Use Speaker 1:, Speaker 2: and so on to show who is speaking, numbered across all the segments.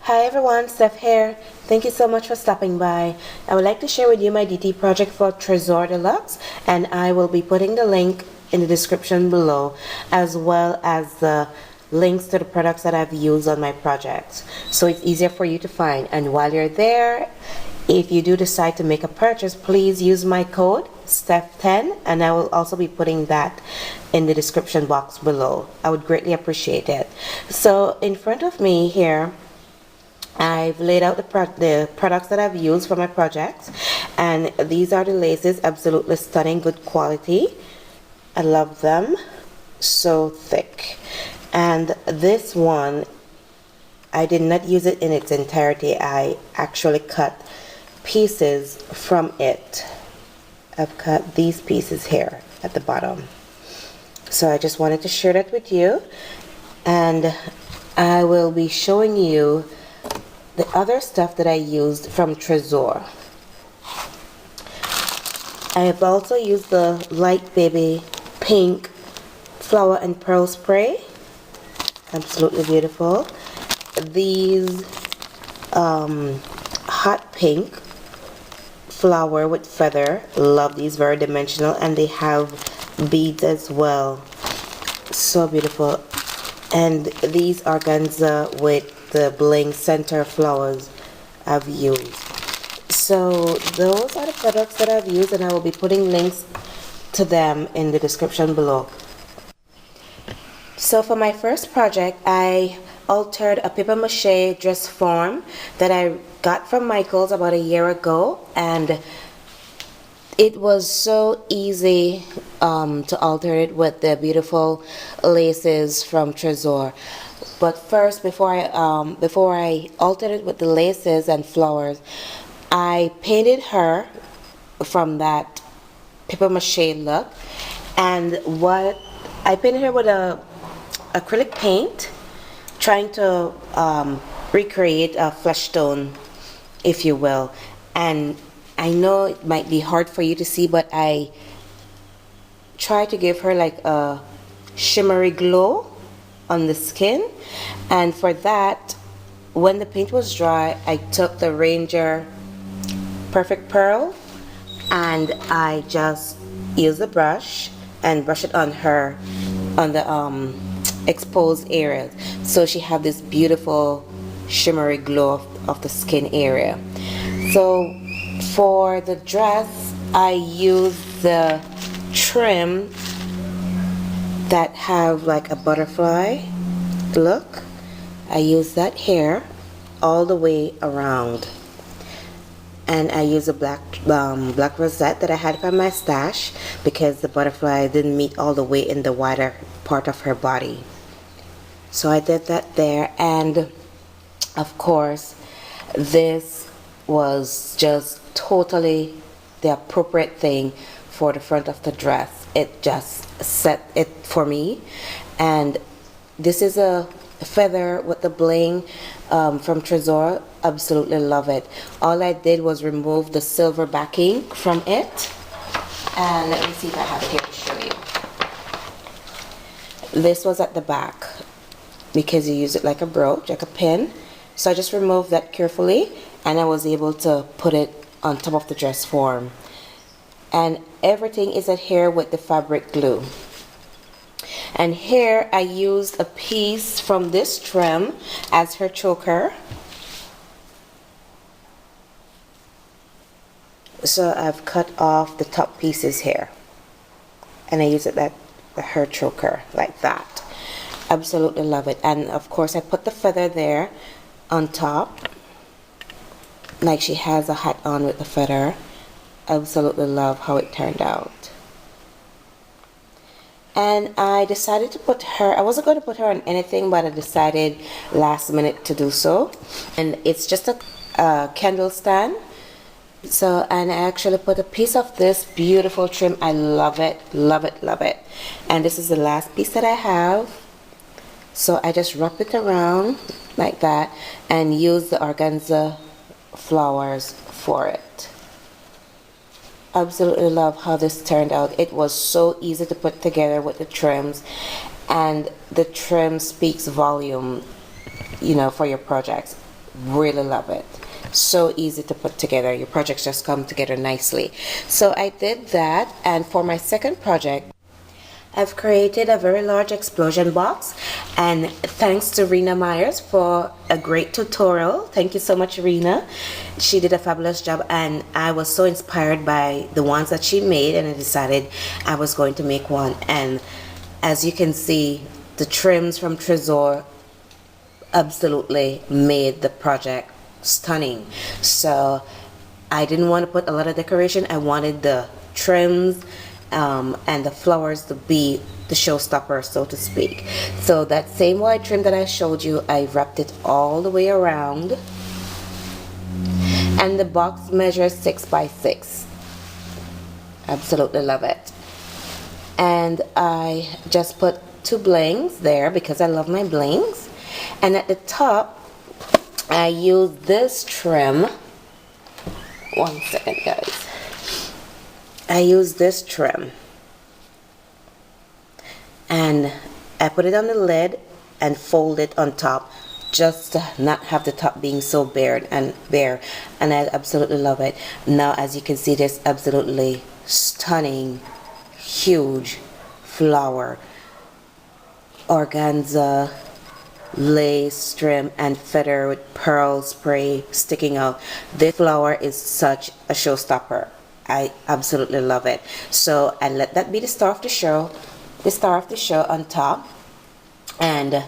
Speaker 1: Hi everyone, Steph here. Thank you so much for stopping by. I would like to share with you my DT project for Tresors de Luxe, and I will be putting the link in the description below, as well as the links to the products that I've used on my projects, so it's easier for you to find. And while you're there, if you do decide to make a purchase, please use my code STEPH10, and I will also be putting that in the description box below. I would greatly appreciate it. So in front of me here, I've laid out the products that I've used for my projects, and these are the laces. Absolutely stunning, good quality. I love them, so thick. And this one, I did not use it in its entirety. I actually cut pieces from it. I've cut these pieces here at the bottom, so I just wanted to share that with you. And I will be showing you the other stuff that I used from Tresors. I have also used the light baby pink flower and pearl spray. Absolutely beautiful. These hot pink flower with feather. Love these, very dimensional, and they have beads as well. So beautiful. And these organza with the bling center flowers I've used. So those are the products that I've used, and I will be putting links to them in the description below. So for my first project, I altered a paper mache dress form that I got from Michael's about a year ago, and it was so easy to alter it with the beautiful laces from Tresors. But first, before I altered it with the laces and flowers, I painted her from that paper mache look. And what I painted her with a acrylic paint, trying to recreate a flesh tone, if you will. And I know it might be hard for you to see, but I try to give her like a shimmery glow on the skin. And for that, when the paint was dry, I took the Ranger Perfect Pearl and I just used the brush and brush it on her, on the exposed areas, so she have this beautiful shimmery glow of the skin area. So for the dress, I used the trim that have like a butterfly look. I use that hair all the way around, and I use a black rosette that I had from my stash because the butterfly didn't meet all the way in the wider part of her body. So I did that there, and of course this was just totally the appropriate thing for the front of the dress. It just set it for me. And this is a feather with the bling from Tresors. Absolutely love it. All I did was remove the silver backing from it, and let me see if I have it here to show you. This was at the back because you use it like a brooch, like a pin. So I just removed that carefully, and I was able to put it on top of the dress form. And everything is adhered with the fabric glue. And here I used a piece from this trim as her choker. So I've cut off the top pieces here, and I use it like her choker, like that. Absolutely love it. And of course I put the feather there on top, like she has a hat on with the feather. Absolutely love how it turned out. And I decided to put her, I wasn't going to put her on anything, but I decided last minute to do so. And it's just a candle stand. So, and I actually put a piece of this beautiful trim. I love it, love it, love it. And this is the last piece that I have. So I just wrap it around like that and use the organza flowers for it. Absolutely love how this turned out. It was so easy to put together with the trims, and the trim speaks volume, you know, for your projects. really love it. So easy to put together. Your projects just come together nicely. So I did that, and for my second project, I've created a very large explosion box, and thanks to Rena Myers for a great tutorial. Thank you so much, Rena. She did a fabulous job, and I was so inspired by the ones that she made, and I decided I was going to make one. And as you can see, the trims from Tresors absolutely made the project stunning. So I didn't want to put a lot of decoration. I wanted the trims and the flowers to be the showstopper, so to speak. So that same white trim that I showed you, I wrapped it all the way around, and the box measures 6 by 6. Absolutely love it. And I just put 2 blings there because I love my blings, and at the top I used this trim. One second, guys. I use this trim, and I put it on the lid and fold it on top, just to not have the top being so bare, and I absolutely love it. Now, as you can see, there's absolutely stunning, huge flower, organza, lace trim, and feather with pearl spray sticking out. This flower is such a showstopper. I absolutely love it. So I let that be the star of the show, on top, and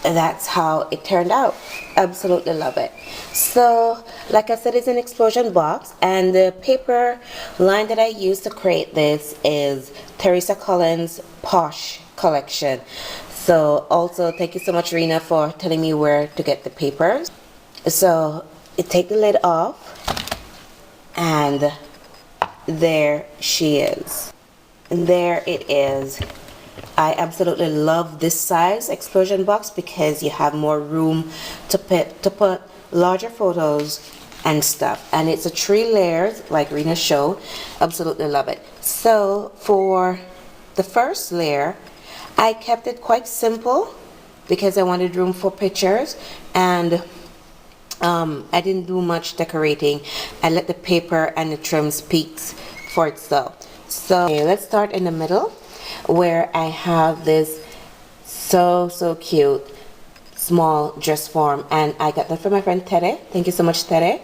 Speaker 1: that's how it turned out. Absolutely love it. So like I said, it's an explosion box, and the paper line that I used to create this is Teresa Collins Posh collection. So also thank you so much, Rena, for telling me where to get the papers. So you take the lid off, and there she is. And there it is. I absolutely love this size explosion box because you have more room to put larger photos and stuff. And it's a 3 layers like Rena showed. Absolutely love it. So for the first layer, I kept it quite simple because I wanted room for pictures, and I didn't do much decorating. I let the paper and the trim speak for itself. So let's start in the middle, where I have this so cute small dress form, and I got that from my friend Tere. Thank you so much, Tere.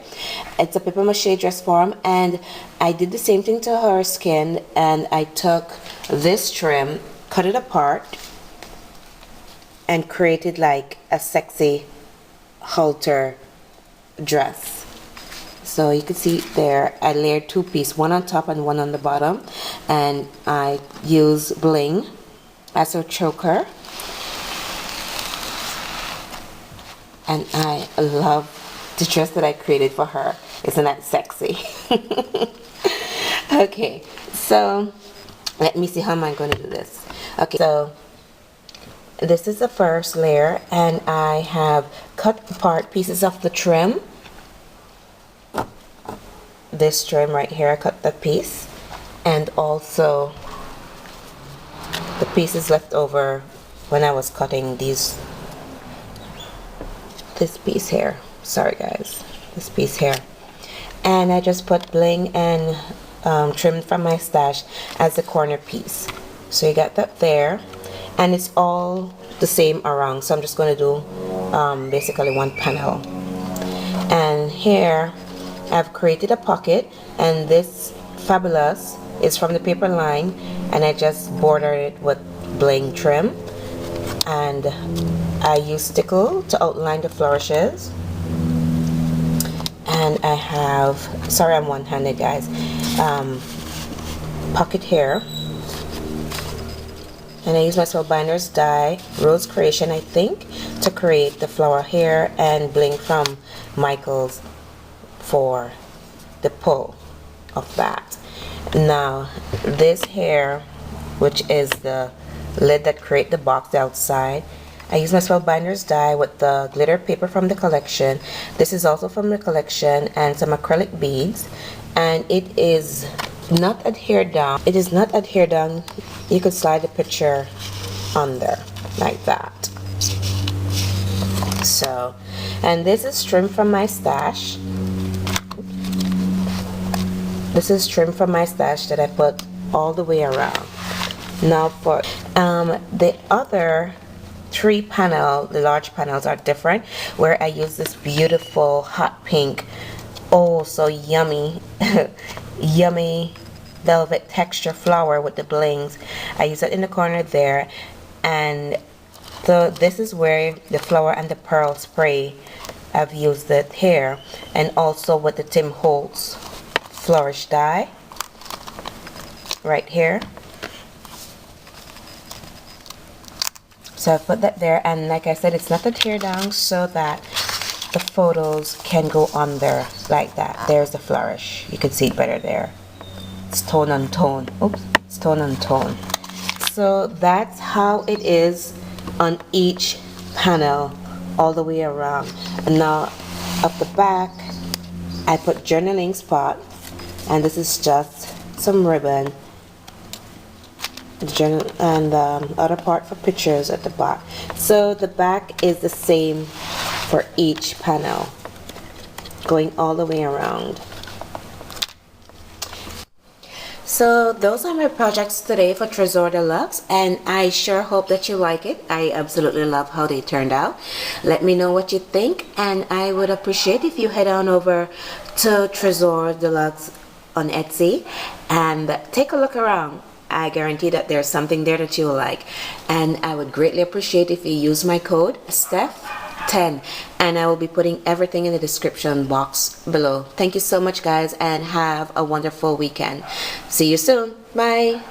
Speaker 1: It's a paper mache dress form, and I did the same thing to her skin, and I took this trim, cut it apart, and created like a sexy halter dress. So you can see there, I layered 2 pieces, one on top and one on the bottom, and I use bling as a choker, and I love the dress that I created for her. Isn't that sexy? Okay, so let me see, how am I going to do this? Okay, so this is the first layer, and I have cut apart pieces of the trim. This trim right here, I cut that piece, and also the pieces left over when I was cutting this piece here. Sorry guys, this piece here. And I just put bling and trim from my stash as the corner piece. So you got that there, and it's all the same around, so I'm just going to do basically one panel. And here I've created a pocket, and this fabulous is from the paper line, and I just bordered it with bling trim, and I use stickle to outline the flourishes. And I have, sorry I'm one-handed guys, pocket here, and I use my Spellbinders die, Rose Creation I think, to create the flower here, and bling from Michael's for the pull of that. Now this here, which is the lid that create the box outside, I use my Spellbinders die with the glitter paper from the collection. This is also from the collection, and some acrylic beads, and it is not adhered down. It is not adhered down. You could slide the picture under like that. So, and this is trim from my stash. This is trim from my stash that I put all the way around. Now for the other 3 panel, the large panels are different, where I use this beautiful hot pink, oh so yummy, yummy velvet texture flower with the blings. I use it in the corner there, and so this is where the flower and the pearl spray, I've used it here, and also with the Tim Holtz flourish die right here. So I put that there, and like I said, it's not a tear down, so that the photos can go on there like that. There's the flourish. You can see it better there. It's tone on tone. Oops, it's tone on tone. So that's how it is on each panel all the way around. And now up the back, I put journaling spot, and this is just some ribbon. Journal and other part for pictures at the back. So the back is the same for each panel, going all the way around. So those are my projects today for Tresors de Luxe, and I sure hope that you like it. I absolutely love how they turned out. Let me know what you think, and I would appreciate if you head on over to Tresors de Luxe on Etsy and take a look around. I guarantee that there's something there that you'll like, and I would greatly appreciate if you use my code STEPH10, and I will be putting everything in the description box below. Thank you so much, guys, and have a wonderful weekend. See you soon. Bye.